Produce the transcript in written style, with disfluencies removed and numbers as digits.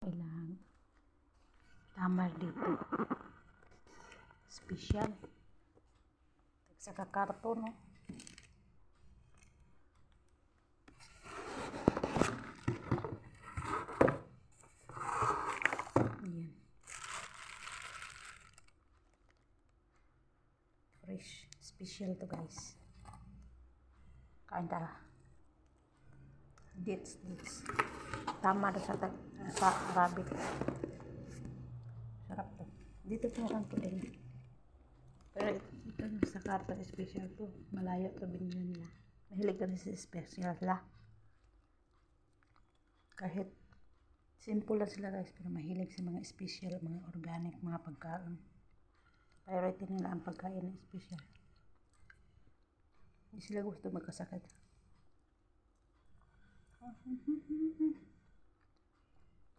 Kailangan tamar dito. Special. Sa kakarton, no? Ayan. Fresh. Special to, guys. Kain tayo. Dates. Tamar sa Arabic. Sarap to. Dito po lang to din. Pero ito sa karton special to. Malayo to binili nila. Mahilig kami sa special la. Kahit simple lang sila, guys, pero mahilig sa mga special, mga organic, mga pagkain. Priority nila ang pagkain na special. Hindi sila gusto magkasakit.